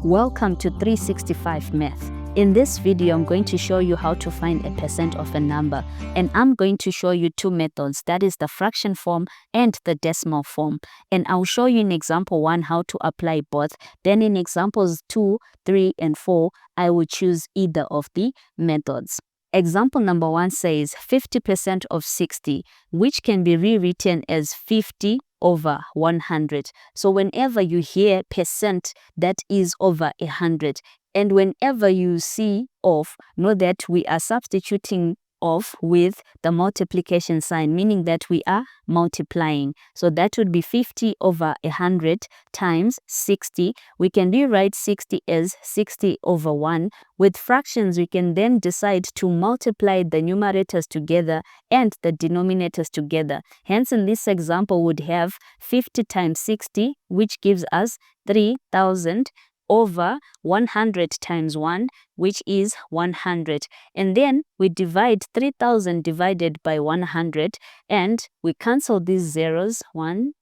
Welcome to 365 Math. In this video, I'm going to show you how to find a percent of a number, and I'm going to show you two methods, that is the fraction form and the decimal form. And I'll show you in example 1 how to apply both. Then in examples 2, 3, and 4, I will choose either of the methods. Example number 1 says 50% of 60, which can be rewritten as 50 over 100. So whenever you hear percent, that is over 100. And whenever you see of, know that we are substituting of with the multiplication sign, meaning that we are multiplying. So that would be 50 over 100 times 60. We can rewrite 60 as 60 over 1. With fractions, we can then decide to multiply the numerators together and the denominators together. Hence, in this example, would have 50 times 60, which gives us 3,000 over 100 times 1, which is 100. And then we divide 3,000 divided by 100, and we cancel these zeros, 1,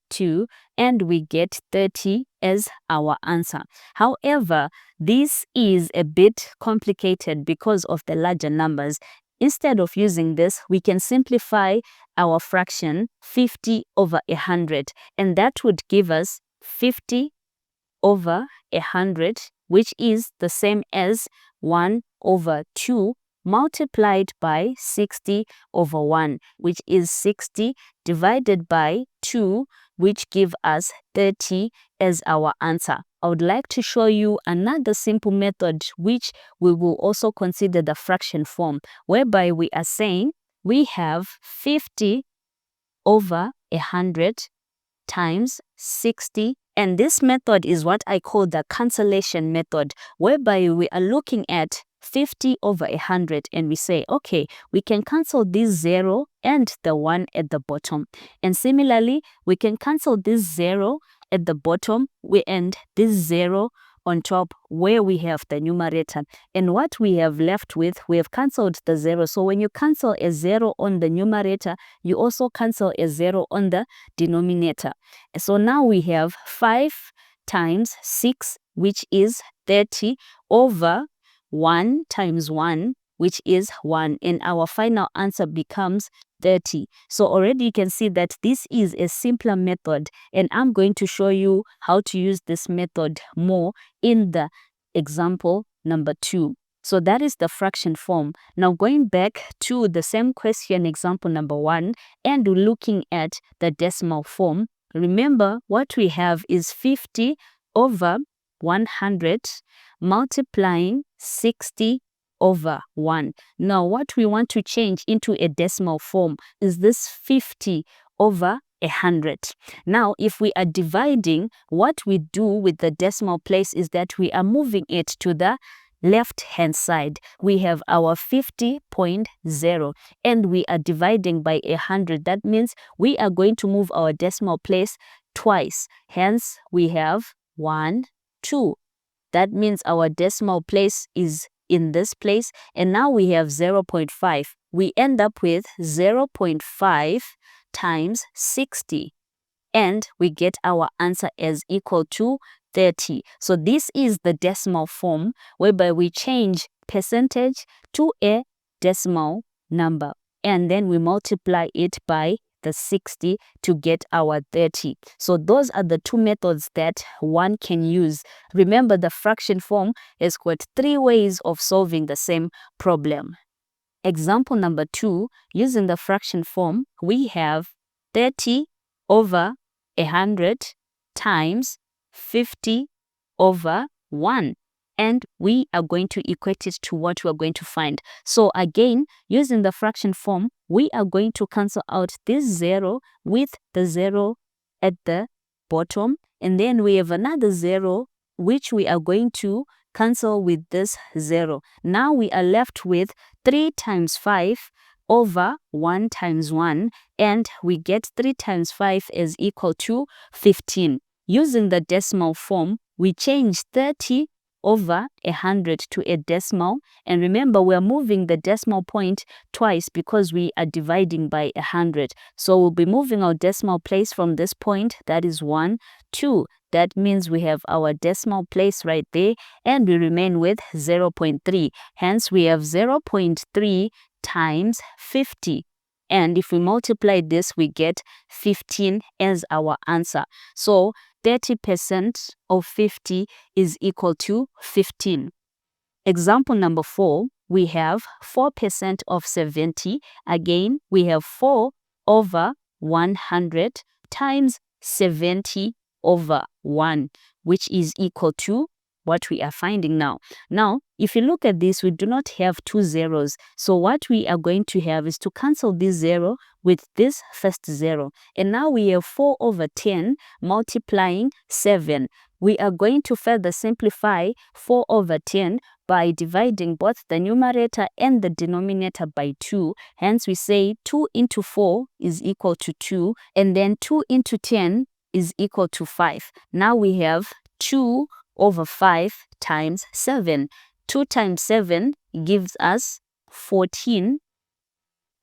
2, and we get 30 as our answer. However, this is a bit complicated because of the larger numbers. Instead of using this, we can simplify our fraction 50 over 100, and that would give us 50 over 100, which is the same as 1 over 2 multiplied by 60 over 1, which is 60 divided by 2, which give us 30 as our answer. I would like to show you another simple method, which we will also consider the fraction form, whereby we are saying we have 50 over 100 times 60. And this method is what I call the cancellation method, whereby we are looking at 50 over 100 and we say, okay, we can cancel this 0 and the 1 at the bottom. And similarly, we can cancel this 0 at the bottom and this 0 on top where we have the numerator. And what we have left with, we have cancelled the 0. So when you cancel a 0 on the numerator, you also cancel a 0 on the denominator. So now we have 5 times 6, which is 30, over 1 times 1, which is 1. And our final answer becomes 30. So already you can see that this is a simpler method, and I'm going to show you how to use this method more in the example number 2. So that is the fraction form. Now going back to the same question, example number 1, and looking at the decimal form, remember what we have is 50 over 100 multiplying 60 over 1. Now what we want to change into a decimal form is this 50 over 100. Now if we are dividing, what we do with the decimal place is that we are moving it to the left hand side. We have our 50.0 and we are dividing by 100. That means we are going to move our decimal place twice. Hence we have 1, 2. That means our decimal place is in this place, and now we have 0.5. We end up with 0.5 times 60, and we get our answer as equal to 30. So this is the decimal form, whereby we change percentage to a decimal number, and then we multiply it by the 60 to get our 30. So those are the two methods that one can use. Remember, the fraction form has got 3 ways of solving the same problem. Example number 2, using the fraction form, we have 30 over 100 times 50 over 1. And we are going to equate it to what we are going to find. So again, using the fraction form, we are going to cancel out this 0 with the 0 at the bottom. And then we have another 0, which we are going to cancel with this 0. Now we are left with 3 times 5 over 1 times 1. And we get 3 times 5 is equal to 15. Using the decimal form, we change 30 over 100 to a decimal. And remember, we are moving the decimal point twice because we are dividing by 100. So we'll be moving our decimal place from this point, that is 1, 2. That means we have our decimal place right there, and we remain with 0.3. Hence, we have 0.3 times 50. And if we multiply this, we get 15 as our answer. So 30% of 50 is equal to 15. Example number 4, we have 4% of 70. Again, we have 4 over 100 times 70 over 1, which is equal to what we are finding now. Now, if you look at this, we do not have 2 zeros. So what we are going to have is to cancel this 0 with this first 0. And now we have 4 over 10 multiplying 7. We are going to further simplify 4 over 10 by dividing both the numerator and the denominator by 2. Hence, we say 2 into 4 is equal to 2. And then 2 into 10 is equal to 5. Now we have 2 over 5 times 7. 2 times 7 gives us 14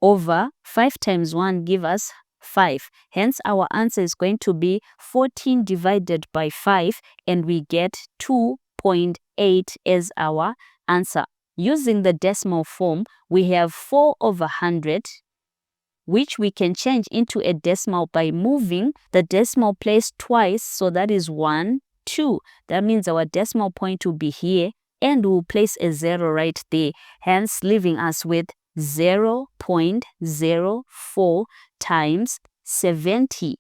over 5 times 1 gives us 5. Hence, our answer is going to be 14 divided by 5, and we get 2.8 as our answer. Using the decimal form, we have 4 over 100, which we can change into a decimal by moving the decimal place twice. So that is 1, 2. That means our decimal point will be here, and we'll place a 0 right there, hence leaving us with 0.04 times 70.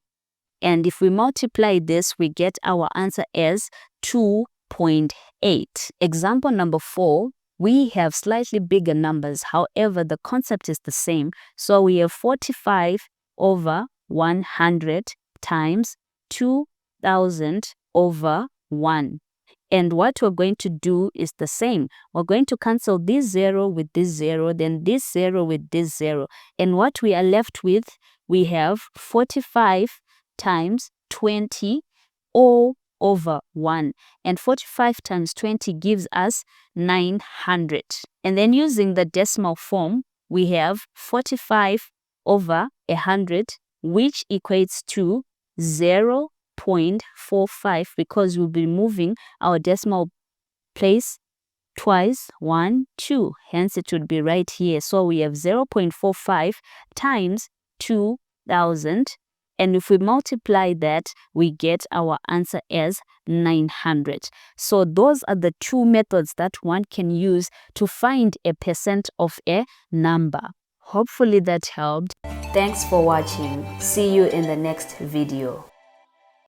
And if we multiply this, we get our answer as 2.8. Example number 4, we have slightly bigger numbers. However, the concept is the same. So we have 45 over 100 times 2,000 over 1. And what we're going to do is the same. We're going to cancel this 0 with this 0, then this 0 with this 0. And what we are left with, we have 45 times 20 all over 1. And 45 times 20 gives us 900. And then using the decimal form, we have 45 over 100, which equates to 0.45, because we'll be moving our decimal place twice, 1, 2. Hence, it would be right here. So we have 0.45 times 2,000. And if we multiply that, we get our answer as 900. So those are the two methods that one can use to find a percent of a number. Hopefully that helped. Thanks for watching. See you in the next video.